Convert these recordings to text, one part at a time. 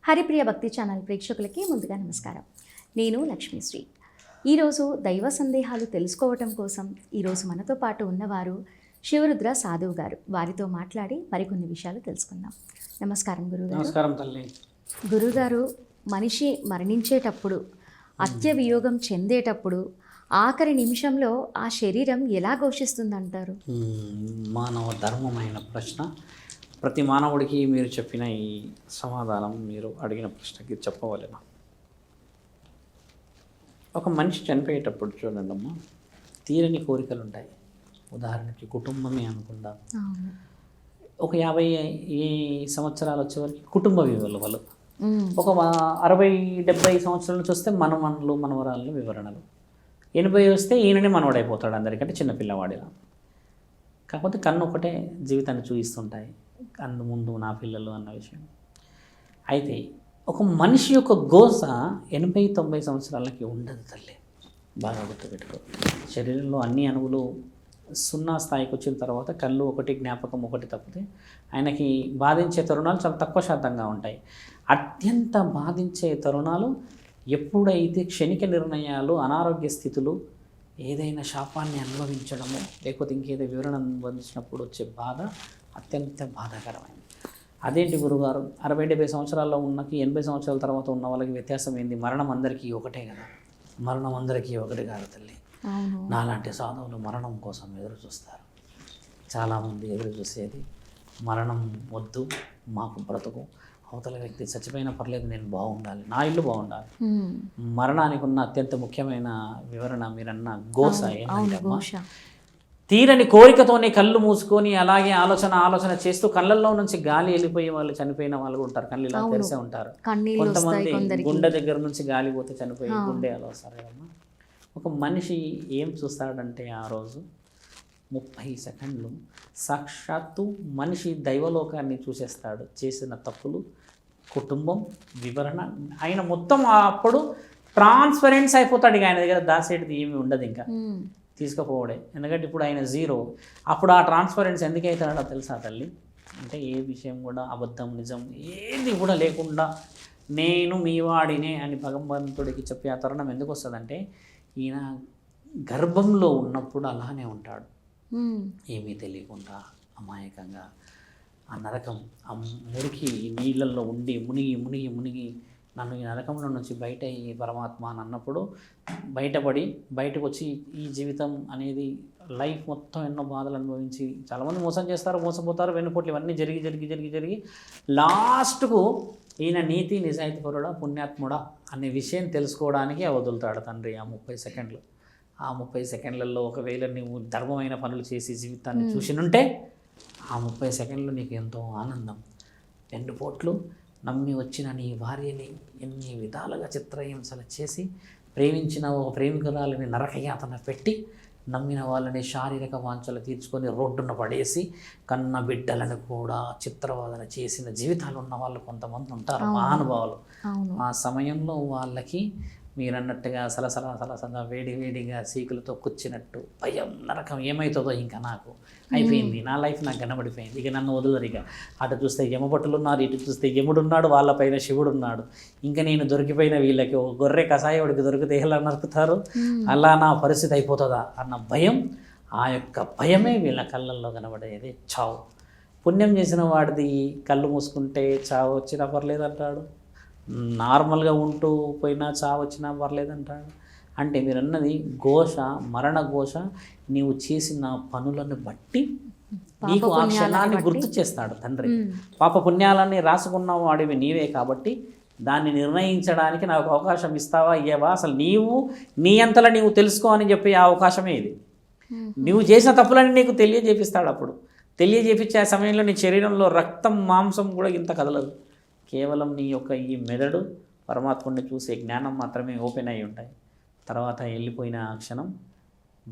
హరిప్రియ భక్తి ఛానల్ ప్రేక్షకులకి ముందుగా నమస్కారం. నేను లక్ష్మీశ్రీ. ఈరోజు దైవ సందేహాలు తెలుసుకోవటం కోసం ఈరోజు మనతో పాటు ఉన్నవారు శివరుద్ర సాధువు గారు. వారితో మాట్లాడి మరికొన్ని విషయాలు తెలుసుకుందాం. నమస్కారం గురుగారు. నమస్కారం తల్లి. గురుగారు, మనిషి మరణించేటప్పుడు, అత్యవియోగం చెందేటప్పుడు ఆఖరి నిమిషంలో ఆ శరీరం ఎలా ఘోషిస్తుందంటారు? మానవ ధర్మమైన ప్రశ్న. ప్రతి మానవుడికి మీరు చెప్పిన ఈ సమాధానం, మీరు అడిగిన ప్రశ్నకి చెప్పవలేను. ఒక మనిషి చనిపోయేటప్పుడు చూడండి అమ్మా, తీరని కోరికలు ఉంటాయి. ఉదాహరణకి కుటుంబమే అనుకుందాం. ఒక 50 సంవత్సరాలు వచ్చేవరకు కుటుంబ విలువలు, ఒక 60-70 సంవత్సరాలు చూస్తే మనమనులు మనవరాళ్ళు వివరణలు, 80 వస్తే ఈయననే మనవడైపోతాడు అందరికంటే చిన్న పిల్లవాడిలా. కాకపోతే కన్ను ఒకటే జీవితాన్ని చూపిస్తుంటాయి, కన్ను ముందు నా పిల్లలు అన్న విషయం. అయితే ఒక మనిషి యొక్క గోస 80-90 సంవత్సరాలకి ఉండదు తల్లి, బాగా గుర్తుపెట్టుకో. శరీరంలో అన్ని అణువులు 0 స్థాయికి వచ్చిన తర్వాత కళ్ళు ఒకటి, జ్ఞాపకం ఒకటి తప్పితే ఆయనకి బాధించే తరుణాలు చాలా తక్కువ శాతంగా ఉంటాయి. అత్యంత బాధించే తరుణాలు ఎప్పుడైతే క్షణిక నిర్ణయాలు, అనారోగ్య స్థితులు, ఏదైనా శాపాన్ని అనుభవించడము, లేకపోతే ఇంకేదో వివరణ అనుభవించినప్పుడు వచ్చే బాధ అత్యంత బాధాకరమైనది. అదేంటి గురుగారు, 60-70 సంవత్సరాల్లో ఉన్నకి 80 సంవత్సరాల తర్వాత ఉన్న వాళ్ళకి వ్యత్యాసం ఏంది? మరణం అందరికీ ఒకటే కదా. మరణం అందరికీ ఒకటి కాదు తల్లి. నాలాంటి సాధువులు మరణం కోసం ఎదురు చూస్తారు. చాలామంది ఎదురు చూసేది మరణం వద్దు, మాకు బ్రతుకు, అవతల వ్యక్తి చచ్చిపోయినా పర్లేదు, నేను బాగుండాలి, నా ఇల్లు బాగుండాలి. మరణానికి ఉన్న అత్యంత ముఖ్యమైన వివరణ మీరన్న గోస ఏంటంటే అమ్మా, తీరని కోరికతోనే కళ్ళు మూసుకొని అలాగే ఆలోచన చేస్తూ కళ్ళల్లో నుంచి గాలి వెళ్ళిపోయి వాళ్ళు చనిపోయిన వాళ్ళు ఉంటారు. కళ్ళు ఇలా తెరిసే ఉంటారు. కొంతమంది గుండె దగ్గర నుంచి గాలి పోతే చనిపోయి గుండె అలా వస్తారు కదమ్మా. ఒక మనిషి ఏం చూస్తాడంటే ఆ రోజు 30 సెకండ్లు సాక్షాత్తు మనిషి దైవలోకాన్ని చూసేస్తాడు. చేసిన తప్పులు, కుటుంబం, వివరణ, ఆయన మొత్తం అప్పుడు ట్రాన్స్పరెన్స్ అయిపోతాడు. ఇక ఆయన దగ్గర దాసేటిది ఏమి ఉండదు, ఇంకా తీసుకుపోవడే. ఎందుకంటే ఇప్పుడు ఆయన జీరో. అప్పుడు ఆ ట్రాన్స్పరెన్స్ ఎందుకు అవుతాడో తెలుసా తల్లి? అంటే ఏ విషయం కూడా అబద్ధం, నిజం ఏది కూడా లేకుండా నేను మీ వాడినే అని భగవంతుడికి చెప్పే ఆ తరుణం ఎందుకు వస్తుందంటే, ఈయన గర్భంలో ఉన్నప్పుడు అలానే ఉంటాడు, ఏమీ తెలియకుండా అమాయకంగా. ఆ నరకం, ఆ మురికి నీళ్ళల్లో ఉండి మునిగి మునిగి మునిగి నన్ను ఈ నరకంలో నుంచి బయట ఈ పరమాత్మ అని అన్నప్పుడు బయటపడి బయటకు వచ్చి ఈ జీవితం అనేది లైఫ్ మొత్తం ఎన్నో బాధలు అనుభవించి, చాలామంది మోసం చేస్తారు, మోసపోతారు, వెన్నుపోట్లు ఇవన్నీ జరిగి జరిగి జరిగి జరిగి లాస్ట్కు ఈయన నీతి నిజాయితీ పరుడా పుణ్యాత్ముడా అనే విషయం తెలుసుకోవడానికి వదులుతాడు తండ్రి ఆ 30 సెకండ్లు. ఆ 30 సెకండ్లలో ఒకవేళ నువ్వు ధర్మమైన పనులు చేసి జీవితాన్ని చూసినుంటే ఆ 30 సెకండ్లు నీకు ఎంతో ఆనందం. 2 పోట్లు నమ్మి వచ్చిన నీ భార్యని ఎన్ని విధాలుగా చిత్రహింసలు చేసి, ప్రేమించిన ఒక ప్రేమికురాలని నరకయాతన పెట్టి, నమ్మిన వాళ్ళని శారీరక వాంఛలు తీర్చుకొని రోడ్డున పడేసి, కన్న బిడ్డలను కూడా చిత్రవాదన చేసిన జీవితాలు ఉన్న వాళ్ళు కొంతమంది ఉంటారు, మహానుభావులు. ఆ సమయంలో వాళ్ళకి మీరన్నట్టుగా సలసలా వేడి వేడిగా సీకులతో కూర్చున్నట్టు భయం, నరకం ఏమవుతుందో ఇంకా నాకు అయిపోయింది, నా లైఫ్ నాకు కనబడిపోయింది, ఇక నన్ను వదలరు. ఇక అటు చూస్తే యమభటులు ఉన్నారు, ఇటు చూస్తే యముడున్నాడు, వాళ్ళపైన శివుడు ఉన్నాడు, ఇంకా నేను దొరికిపోయిన వీళ్ళకి ఒక గొర్రె కషాయవాడికి దొరికితే ఎలా నరుకుతారు, అలా నా పరిస్థితి అయిపోతుందా అన్న భయం. ఆ యొక్క భయమే వీళ్ళ కళ్ళల్లో కనబడేది చావు. పుణ్యం చేసిన వాడిది కళ్ళు మూసుకుంటే చావు వచ్చినా పర్లేదంటాడు, నార్మల్గా ఉంటూ పోయినా చావు వచ్చినా పర్లేదంటాడు. అంటే మీరు అన్నది ఘోష, మరణ ఘోష నీవు చేసిన పనులను బట్టి నీకు ఆ క్షణాన్ని గుర్తు చేస్తాడు తండ్రి. పాప పుణ్యాలన్నీ రాసుకున్న వాడివి నీవే కాబట్టి దాన్ని నిర్ణయించడానికి నాకు అవకాశం ఇస్తావా, ఇయ్యవా, అసలు నీవు నీ అంతలా నీవు తెలుసుకో అని చెప్పి ఆ అవకాశమే ఇది. నువ్వు చేసిన తప్పులని నీకు తెలియజేపిస్తాడు. అప్పుడు తెలియజేపించే సమయంలో నీ శరీరంలో రక్తం, మాంసం కూడా ఇంత కదలదు. కేవలం నీ యొక్క ఈ మెదడు పరమాత్ముడిని చూసే జ్ఞానం మాత్రమే ఓపెన్ అయి ఉంటాయి. తర్వాత వెళ్ళిపోయిన ఆ క్షణం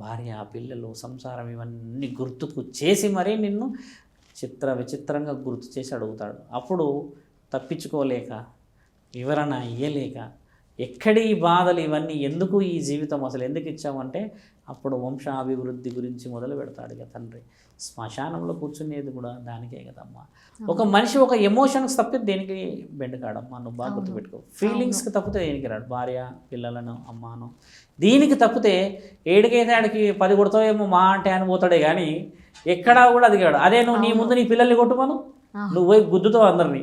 భార్య, పిల్లలు, సంసారం ఇవన్నీ గుర్తుకు చేసి మరీ నిన్ను విచిత్రంగా గుర్తు చేసి అడుగుతాడు. అప్పుడు తప్పించుకోలేక, వివరణ ఇయ్యలేక ఎక్కడి ఈ బాధలు ఇవన్నీ ఎందుకు, ఈ జీవితం అసలు ఎందుకు ఇచ్చామంటే అప్పుడు వంశాభివృద్ధి గురించి మొదలు పెడతాడు ఇక తండ్రి. శ్మశానంలో కూర్చునేది కూడా దానికే కదమ్మా. ఒక మనిషి ఒక ఎమోషన్స్కి తప్పితే దేనికి బెండకాడమ్మా, నువ్వు బాగా గుర్తుపెట్టుకో. ఫీలింగ్స్కి తప్పితే దేనికి రాడు, భార్య పిల్లలను అమ్మాను దీనికి తప్పితే ఏడికైతే ఆడికి 10 కొడతావేమో మా అంటే అని పోతాడే కానీ ఎక్కడా కూడా అది కాడు. అదే నువ్వు నీ ముందు నీ పిల్లల్ని కొట్టుమను, నువ్వు పోయి గుద్దుతావు అందరినీ,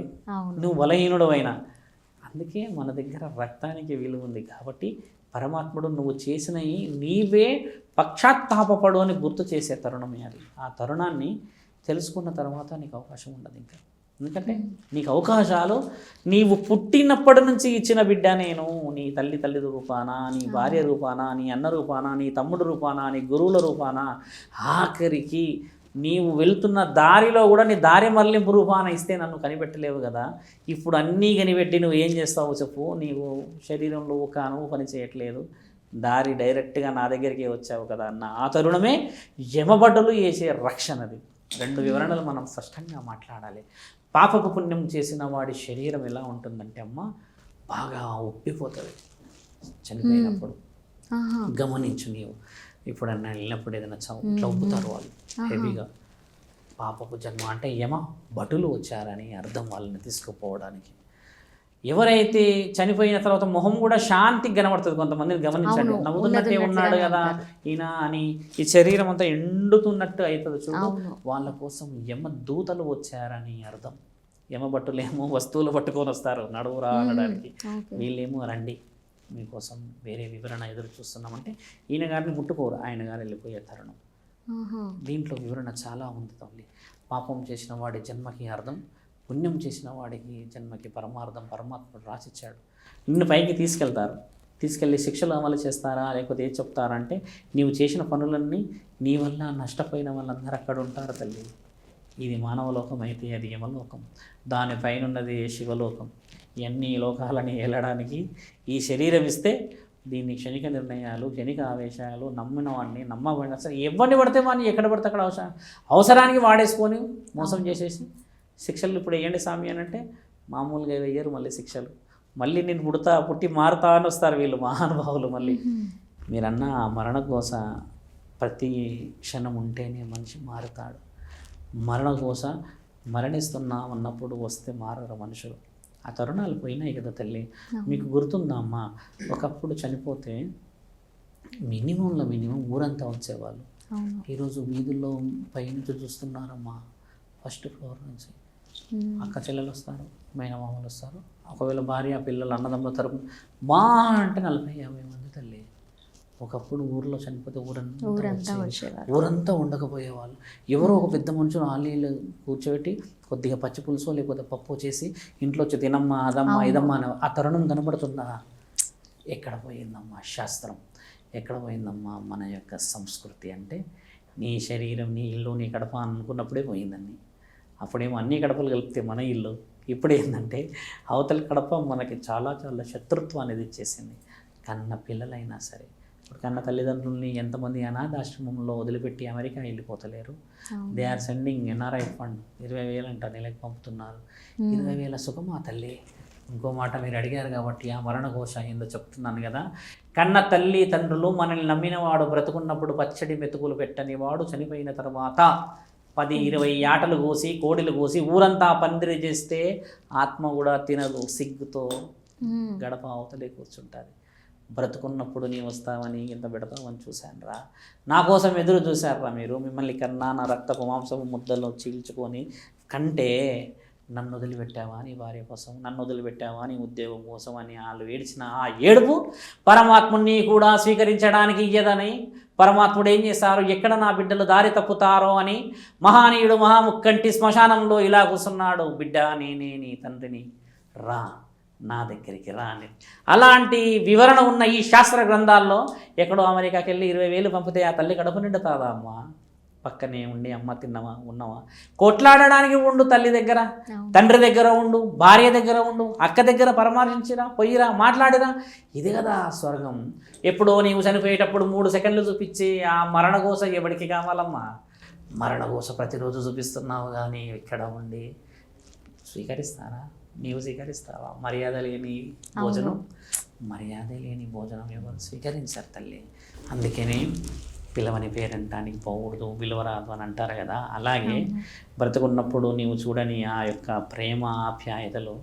నువ్వు బలహీనుడు అయినా. అందుకే మన దగ్గర రక్తానికి విలువ ఉంది కాబట్టి పరమాత్ముడు నువ్వు చేసినవి నీవే పశ్చాత్తాపపడు అని గుర్తు చేసే తరుణమే అది. ఆ తరుణాన్ని తెలుసుకున్న తర్వాత నీకు అవకాశం ఉండదు ఇంకా. ఎందుకంటే నీకు అవకాశాలు నీవు పుట్టినప్పటి నుంచి ఇచ్చిన బిడ్డ నేను, నీ తల్లి రూపానా, నీ భార్య రూపానా, నీ అన్న రూపానా, నీ తమ్ముడు రూపానా, నీ గురువుల రూపానా, ఆఖరికి నీవు వెళ్తున్న దారిలో కూడా నీ దారి మరలింపు రూపాన ఇస్తే నన్ను కనిపెట్టలేవు కదా. ఇప్పుడు అన్నీ కనిపెట్టి నువ్వు ఏం చేస్తావు చెప్పు. నీవు శరీరంలో ఒక అనువు పని చేయట్లేదు, దారి డైరెక్ట్గా నా దగ్గరికి వచ్చావు కదా అన్న ఆ తరుణమే యమబడ్డలు వేసే రక్షణది. 2 వివరణలు మనం స్పష్టంగా మాట్లాడాలి. పాపపు పుణ్యం చేసిన వాడి శరీరం ఎలా ఉంటుందంటే అమ్మ బాగా ఉప్పిపోతుంది చనిపోయినప్పుడు. గమనించు నీవు ఇప్పుడన్నా వెళ్ళినప్పుడు ఏదైనా చంపుతారు వాళ్ళు హెవీగా. పాపపు జన్మ అంటే యమ భటులు వచ్చారని అర్థం వాళ్ళని తీసుకుపోవడానికి. ఎవరైతే చనిపోయిన తర్వాత మొహం కూడా శాంతికి కనబడుతుంది. కొంతమందిని గమనించండి, నవ్వుతున్నట్టే ఉన్నాడు కదా ఈయన అని, ఈ శరీరం అంతా ఎండుతున్నట్టు అవుతుంది చూడు. వాళ్ళ కోసం యమ దూతలు వచ్చారని అర్థం. యమ భటులేమో వస్తువులు పట్టుకొని వస్తారు నడువురా అనడానికి, వీళ్ళేమో రండి మీకోసం వేరే వివరణ ఎదురు చూస్తున్నామంటే ఈయన గారిని ముట్టుకోరు, ఆయన గారు వెళ్ళిపోయే తరుణం. దీంట్లో వివరణ చాలా ఉంది తల్లి. పాపం చేసిన వాడి జన్మకి అర్థం, పుణ్యం చేసిన వాడికి జన్మకి పరమార్థం పరమాత్ముడు రాసిచ్చాడు. నిన్ను పైకి తీసుకెళ్ళి శిక్షలు అమలు చేస్తారా లేకపోతే ఏం చెప్తారంటే నీవు చేసిన పనులన్నీ నీ వల్ల నష్టపోయిన వాళ్ళందరూ అక్కడ ఉంటారు తల్లి. ఇది మానవలోకం అయితే అది యమలోకం, దానిపైన ఉన్నది శివలోకం. ఇవన్నీ లోకాలని ఏలడానికి ఈ శరీరం ఇస్తే దీన్ని క్షణిక నిర్ణయాలు, క్షణిక ఆవేశాలు, నమ్మిన వాడిని నమ్మబడిన సరే ఎవరిని పడితే వాడిని ఎక్కడ పడితే అక్కడ అవసరానికి వాడేసుకొని మోసం చేసేసి శిక్షలు ఇప్పుడు వేయండి స్వామి అని అంటే మామూలుగా వేయరు మళ్ళీ శిక్షలు. మళ్ళీ నేను పుట్టి మారుతా అని వస్తారు వీళ్ళు మహానుభావులు. మళ్ళీ మీరన్న మరణకోస ప్రతి క్షణం ఉంటేనే మనిషి మారుతాడు. మరణకోస మరణిస్తున్నాం అన్నప్పుడు వస్తే మారరు మనుషులు. ఆ తరుణాలు పోయినాయి కదా తల్లి. మీకు గుర్తుందా అమ్మ, ఒకప్పుడు చనిపోతే మినిమం ఊరంతా వచ్చేవాళ్ళు. ఈరోజు వీధుల్లో పైనుంచి చూస్తున్నారమ్మా, ఫస్ట్ ఫ్లోర్ నుంచి అక్క చెల్లెలు వస్తారు, మేనమామలు వస్తారు, ఒకవేళ భార్య పిల్లలు అన్నదమ్ముల తరపు మా అంటే 40-50 మంది తల్లి. ఒకప్పుడు ఊర్లో చనిపోతే ఊరంతా ఉండకపోయేవాళ్ళు. ఎవరో ఒక పెద్ద మనుషులు ఆలీలు కూర్చోబెట్టి కొద్దిగా పచ్చి పులుసో లేకపోతే పప్పు చేసి ఇంట్లో వచ్చి తినమ్మా అదమ్మా ఇదమ్మా అని ఆ తరుణం కనబడుతుందా? ఎక్కడ పోయిందమ్మా శాస్త్రం, ఎక్కడ పోయిందమ్మా మన యొక్క సంస్కృతి? అంటే నీ శరీరం, నీ ఇల్లు, నీ కడప అనుకున్నప్పుడే పోయిందండి. అప్పుడేమో అన్ని కడపలు కలిపితే మన ఇల్లు. ఇప్పుడు ఏంటంటే అవతల కడప మనకి చాలా శత్రుత్వం అనేది ఇచ్చేసింది. కన్న పిల్లలైనా సరే, ఇప్పుడు కన్న తల్లిదండ్రుల్ని ఎంతమంది అనాథాశ్రమంలో వదిలిపెట్టి అమెరికా వెళ్ళిపోతలేరు. They are sending NRI fund 20,000 అంట నెలకు పంపుతున్నారు. 20,000 సుఖమా తల్లి? ఇంకో మాట మీరు అడిగారు కాబట్టి ఆ మరణ ఘోష ఏందో చెప్తున్నాను కదా. కన్న తల్లి తండ్రులు మనల్ని నమ్మినవాడు బ్రతుకున్నప్పుడు పచ్చడి మెతుకులు పెట్టని వాడు చనిపోయిన తర్వాత 10-20 ఆటలు కోసి కోడిలు కోసి ఊరంతా పందిరి చేస్తే ఆత్మ కూడా తినదు, సిగ్గుతో గడప అవతలే కూర్చుంటుంది. బ్రతుకున్నప్పుడు నీ వస్తావని ఇంత పెడతావని చూశాను రా, నా కోసం ఎదురు చూశారా మీరు. మిమ్మల్ని కన్నా నా రక్తపు మాంసము ముద్దలో చీల్చుకొని కంటే నన్ను వదిలిపెట్టావా నీ భార్య కోసం, నన్ను వదిలిపెట్టావా నీ ఉద్యోగం కోసం అని వాళ్ళు ఏడ్చిన ఆ ఏడుపు పరమాత్ముని కూడా స్వీకరించడానికి ఇయ్యదని పరమాత్ముడు ఏం చేశారు, ఎక్కడ నా బిడ్డలు దారి తప్పుతారో అని మహానీయుడు మహాముక్కంటి శ్మశానంలో ఇలా కూర్చున్నాడు. బిడ్డ నేనే నీ తండ్రిని, రా నా దగ్గరికి రా అని. అలాంటి వివరణ ఉన్న ఈ శాస్త్ర గ్రంథాల్లో ఎక్కడో అమెరికాకి వెళ్ళి 20,000 పంపితే ఆ తల్లి కడుపు నిండుతాదా అమ్మ? పక్కనే ఉండి అమ్మ తిన్నవా ఉన్నవా? కొట్లాడడానికి ఉండు తల్లి దగ్గర, తండ్రి దగ్గర ఉండు, భార్య దగ్గర ఉండు, అక్క దగ్గర పరామర్శించిరా, పోయిరా, మాట్లాడిరా. ఇది కదా స్వర్గం. ఎప్పుడో నీవు చనిపోయేటప్పుడు 3 సెకండ్లు చూపించి ఆ మరణఘోష ఎవరికి కావాలమ్మా? మరణఘోష ప్రతిరోజు చూపిస్తున్నావు కానీ ఇక్కడ ఉండి స్వీకరిస్తారా? నీవు స్వీకరిస్తావా? మర్యాద లేని భోజనం మర్యాదే లేని భోజనం ఎవరు స్వీకరించారు తల్లి. అందుకనే పిలవని పేరంటానికి పోకూడదు, విలువరాదు అని అంటారు కదా. అలాగే బ్రతుకున్నప్పుడు నీవు చూడని ఆ యొక్క ప్రేమ ఆప్యాయతలు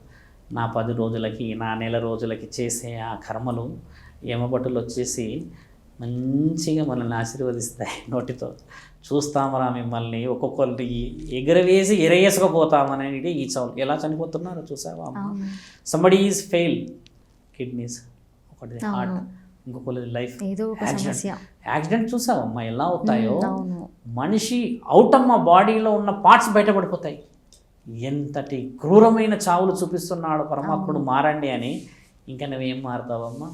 నా 10 రోజులకి నా నెల రోజులకి చేసే ఆ కర్మలు యమభటులు వచ్చేసి మంచిగా మనల్ని ఆశీర్వదిస్తాయి. నోటితో చూస్తామరా మిమ్మల్ని ఒక్కొక్కరిని ఎగరవేసి ఎరవేసుకుపోతామనేది ఈ చౌలు ఎలా చనిపోతున్నారో చూసావా అమ్మ. సంబడి ఈజ్ ఫెయిల్, కిడ్నీస్, ఒకటి హార్ట్, ఇంకొకటి లైఫ్, యాక్సిడెంట్ చూసావమ్మా ఎలా అవుతాయో. మనిషి అవుట్ అమ్మ బాడీలో ఉన్న పార్ట్స్ బయటపడిపోతాయి. ఎంతటి క్రూరమైన చావులు చూపిస్తున్నాడు పరమాత్ముడు మారండి అని. ఇంకా నువ్వేం మారుతావమ్మా?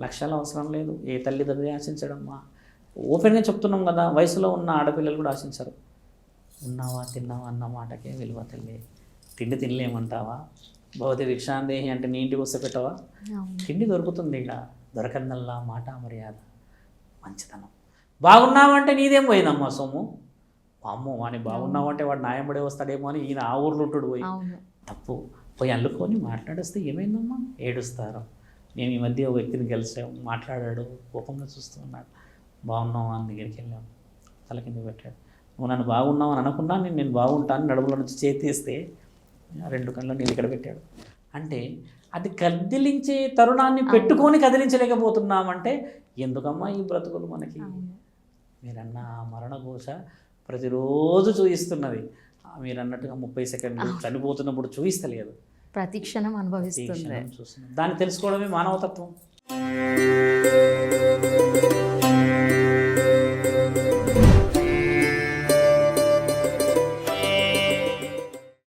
లక్షలు అవసరం లేదు, ఏ తల్లిదండ్రులు ఆశించడమ్మా. ఓపెన్గా చెప్తున్నాం కదా, వయసులో ఉన్న ఆడపిల్లలు కూడా ఆశించరు. ఉన్నావా తిన్నావా అన్న మాటకే విలువ తల్లి. తిండి తినలేమంటావా? భవతి భిక్షాందేహి అంటే నీ ఇంటికి వస్తే పెట్టవా? తిండి దొరుకుతుంది, ఇక దొరకందల్లా మాట మర్యాద మంచితనం. బాగున్నావంటే నీదేం పోయిందమ్మా సొమ్ము. అమ్మో వాడిని బాగున్నావంటే వాడు న్యాయంపడే వస్తాడేమో అని ఈయన ఆ ఊర్లో ఉంటాడు. పోయి తప్పు పోయి అల్లుకొని మాట్లాడేస్తే ఏమైందమ్మా? ఏడుస్తారు. మేము ఈ మధ్య ఒక వ్యక్తిని కలిసాము, మాట్లాడాడు, కోపంగా చూస్తూ ఉన్నాడు. బాగున్నావా అని దగ్గరికి వెళ్ళాము, తల కింద పెట్టాడు. నువ్వు నన్ను బాగున్నావు అని అనుకున్నా, నేను బాగుంటాను నడుముల నుంచి చేతిస్తే 2 కళ్ళు నేను ఇక్కడ పెట్టాడు. అంటే అది కదిలించే తరుణాన్ని పెట్టుకొని కదిలించలేకపోతున్నామంటే ఎందుకమ్మా ఈ బ్రతుకులు మనకి? మీరన్న మరణఘోష ప్రతిరోజు చూయిస్తున్నది. మీరు అన్నట్టుగా 30 సెకండ్లు చనిపోతున్నప్పుడు చూయిస్తలేదు, ప్రతి క్షణం అనుభవిస్తుంది. దాన్ని తెలుసుకోవడమే మానవతత్వం.